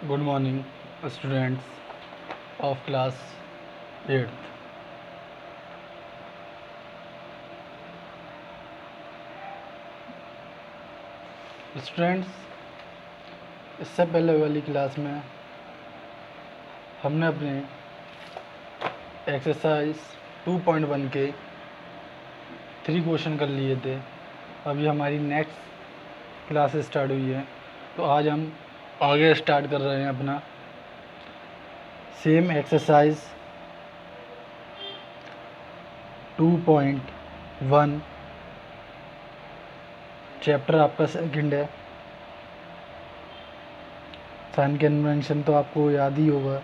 Good morning, students of class 8th. Students, इससे पहले वाली क्लास में हमने अपने एक्सरसाइज 2.1 के 3 क्वेश्चन कर लिए थे। अभी हमारी नेक्स्ट क्लास स्टार्ट हुई है, तो आज हम आगे स्टार्ट कर रहे हैं अपना सेम एक्सरसाइज 2.1। चैप्टर आपका सेकंड है। साइन कन्वेंशन तो आपको याद ही होगा,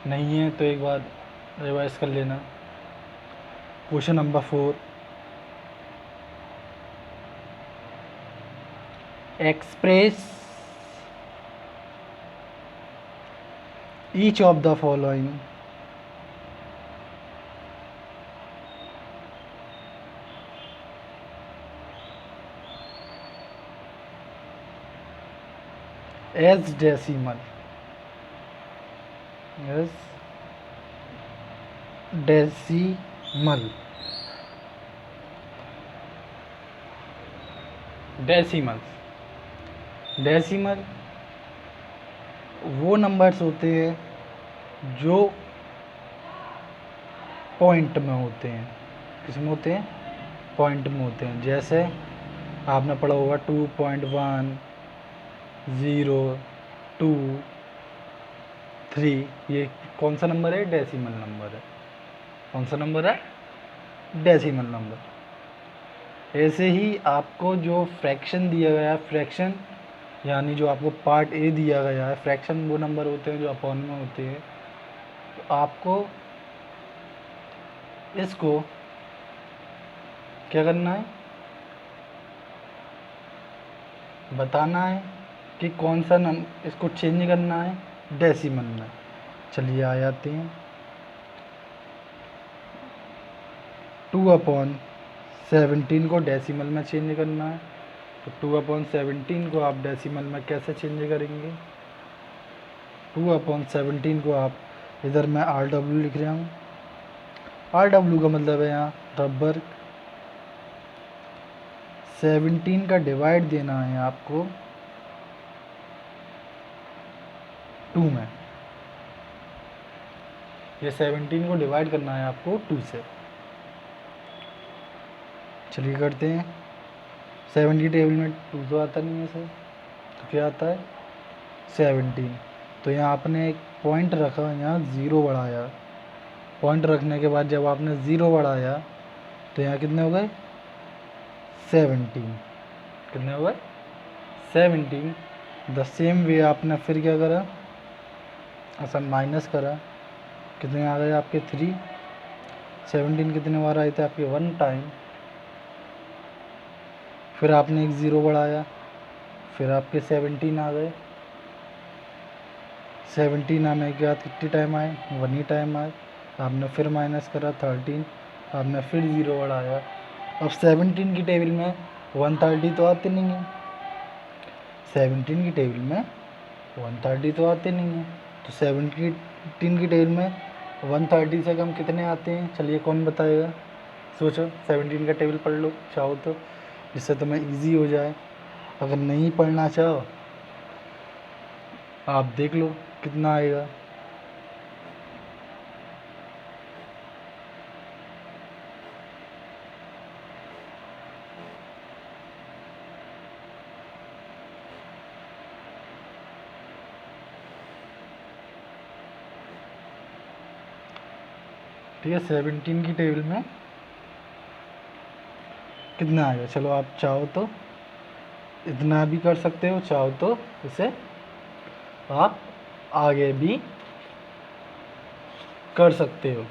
नहीं है तो एक बार रिवाइज कर लेना। Question number 4, express each of the following as decimal. As decimal. Decimal वो नंबर्स होते हैं जो पॉइंट में होते हैं। किस में होते हैं? पॉइंट में होते हैं। जैसे आपने पढ़ा होगा 2.1, 0, 2, 3। ये कौन सा नंबर है? डेसिमल नंबर है। कौन सा नंबर है? Decimal number. ऐसे ही आपको जो फ्रैक्शन दिया गया है, फ्रैक्शन यानी जो आपको पार्ट ए दिया गया है, फ्रैक्शन वो नंबर होते हैं जो अपॉन में होते हैं। तो आपको इसको क्या करना है? बताना है कि कौन सा इसको चेंज करना है डेसिमल में। चलिए आ जाते हैं। 2/17 को डेसिमल में चेंज करना है। तो 2/17 को आप डेसिमल में कैसे चेंज करेंगे? 2/17 को आप इधर मैं RW लिख रहा हूँ। RW का मतलब है यहाँ रबर। 17 का डिवाइड देना है आपको 2 में। ये 17 को डिवाइड करना है आपको 2 से। चलिए करते हैं। 7 की टेबल में 2 तो आता नहीं है सर, तो क्या आता है? 17। तो यहाँ आपने एक पॉइंट रखा, यहाँ 0 बढ़ाया। पॉइंट रखने के बाद जब आपने 0 बढ़ाया तो यहाँ कितने हो गए? 17। कितने हो गए? 17। द सेम वे आपने फिर क्या करा? ऐसा माइनस करा। कितने आ गए आपके? 3। 17 कितने बार आए थे आपके? 1 टाइम। फिर आपने एक 0 बढ़ाया, फिर आपके 17 आ गए। 17 आने के बाद कितने टाइम आए? 1 ही टाइम आए। आपने फिर माइनस करा 13, आपने फिर 0 बढ़ाया। अब 17 की टेबल में 130 तो आते नहीं है। 17 की टेबल में 130 तो आते नहीं है। तो 17 की टेबल में 130 से कम कितने आते हैं? चलिए कौन बताएगा? सोचो, 17 का टेबल पढ़ लो चाहो तो, जिससे तुम्हें इजी हो जाए। अगर नहीं पढ़ना चाहो आप देख लो कितना आएगा। ठीक है, 17 की टेबल में कितना आएगा? चलो आप चाहो तो इतना भी कर सकते हो, चाहो तो इसे आप आगे भी कर सकते हो।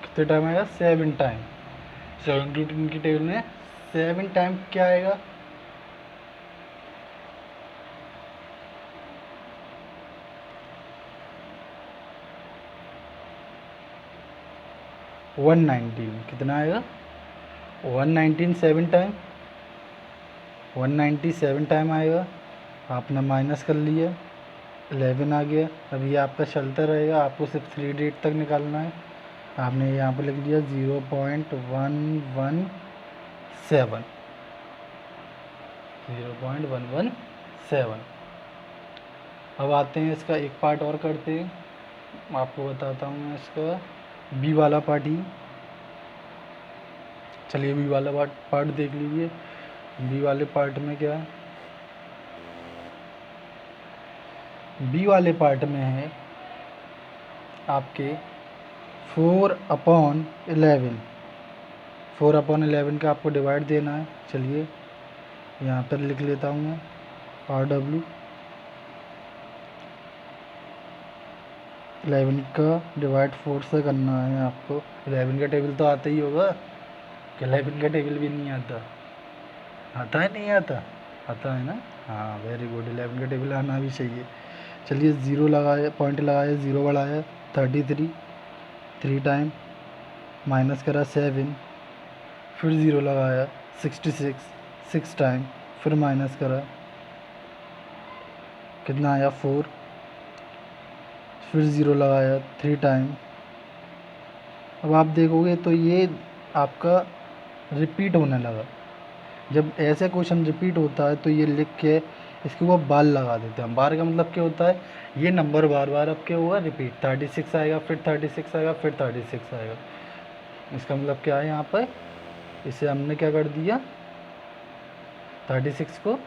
कितने टाइम आएगा? 7 टाइम। 17 की टेबल में 7 टाइम क्या आएगा? 119 कितना आएगा? 119 7 टाइम 197 टाइम आएगा। आपने माइनस कर लिया, 11 आ गया। अब ये आपका चलता रहेगा, आपको सिर्फ 3 डेट तक निकालना है। आपने यहाँ पर लिख दिया 0.117 0.117। अब आते हैं इसका एक पार्ट और करते हैं, आपको बताता हूँ मैं इसका बी वाला पार्ट ही। चलिए बी वाला पार्ट देख लीजिए। बी वाले पार्ट में क्या है? बी वाले पार्ट में है आपके 4/11। 4/11 का आपको डिवाइड देना है। चलिए यहाँ पर लिख लेता हूँ मैं RW 11 का डिवाइड 4 से करना है आपको। 11 का टेबल तो आता ही होगा कि 11 का टेबल भी नहीं आता? आता है, नहीं आता? आता है ना? हाँ वेरी गुड, 11 का टेबल आना भी चाहिए। चलिए 0 लगाया, पॉइंट लगाया, 0 बढ़ाया 33 3 टाइम, माइनस करा 7, फिर 0 लगाया 66 6 टाइम, फिर माइनस करा, कितना आया 4, फिर 0 लगाया 3 टाइम। अब आप देखोगे तो ये आपका रिपीट होने लगा। जब ऐसे क्वेश्चन रिपीट होता है तो ये लिख के इसके ऊपर बार लगा देते हैं। बार का मतलब क्या होता है? ये नंबर बार बार अब क्या हुआ? रिपीट। 36 आएगा, फिर 36 आएगा, फिर 36 आएगा। इसका मतलब क्या है? यहाँ पर इसे हमने क्या कर दिया, 36 को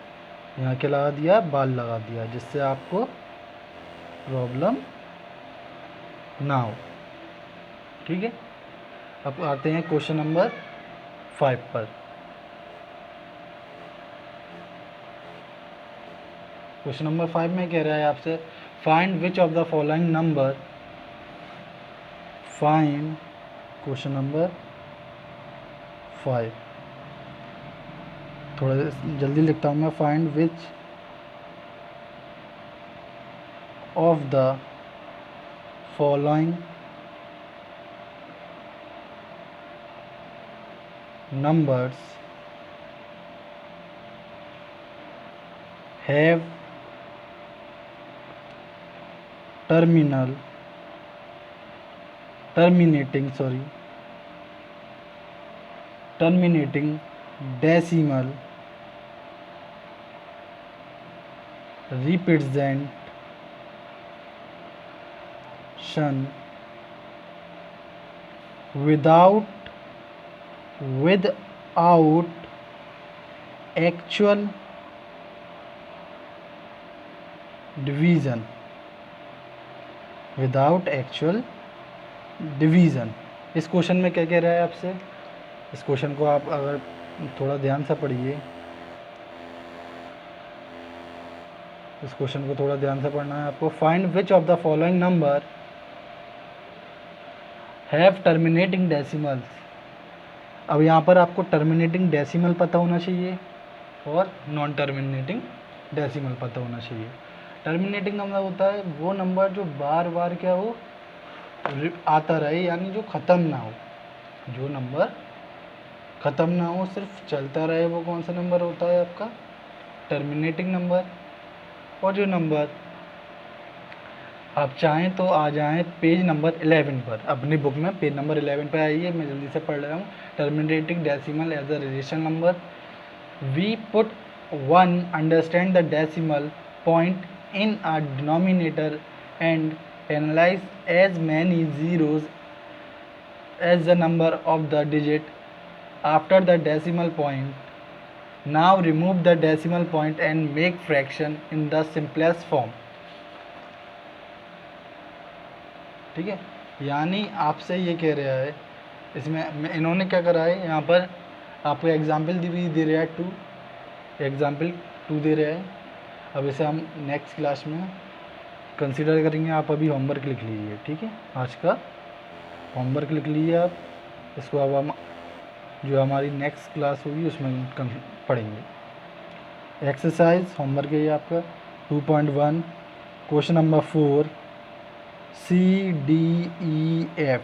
यहाँ क्या लगा दिया? बार लगा दिया, जिससे आपको प्रॉब्लम ना हो। ठीक है, अब आते हैं क्वेश्चन नंबर 5 पर। क्वेश्चन नंबर 5 में कह रहा है आपसे find which of the following number, find, question number 5, थोड़ा जल्दी लिखता हूँ मैं, find which of the following numbers have terminating decimal representation without actual division, इस क्वेश्चन में क्या कह रहा है आपसे? इस क्वेश्चन को आप अगर थोड़ा ध्यान से पढ़िए, इस क्वेश्चन को थोड़ा ध्यान से पढ़ना है आपको। Find which of the following number have terminating decimals. अब यहाँ पर आपको टर्मिनेटिंग डेसिमल पता होना चाहिए और नॉन टर्मिनेटिंग डेसिमल पता होना चाहिए। टर्मिनेटिंग नंबर होता है वो नंबर जो बार बार क्या हो, आता रहे, यानी जो ख़त्म ना हो। जो नंबर ख़त्म ना हो, सिर्फ चलता रहे, वो कौन सा नंबर होता है? आपका टर्मिनेटिंग नंबर। और जो नंबर आप चाहें तो आ जाएं पेज नंबर 11 पर, अपनी बुक में पेज नंबर 11 पर आइए, मैं जल्दी से पढ़ रहा हूँ। Terminating decimal as a relation number, we put 1 understand the decimal point in a denominator and analyse as many zeros as the number of the digit after the decimal point. Now remove the decimal point and make fraction in the simplest form. ठीक है, यानी आपसे ये कह रहा है, इसमें इन्होंने क्या करा है, यहाँ पर आपको एग्जाम्पल भी दे रहा है 2, एग्जाम्पल 2 दे रहा है। अब इसे हम नेक्स्ट क्लास में कंसीडर करेंगे। आप अभी होमवर्क लिख लीजिए, ठीक है, आज का होमवर्क लिख लीजिए आप। इसको अब हम जो हमारी नेक्स्ट क्लास होगी उसमें पढ़ेंगे। एक्सरसाइज होमवर्क है ये आपका 2.1 क्वेश्चन नंबर 4 CDEF।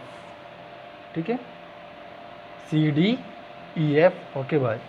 ठीक है, CDEF। Okay bye.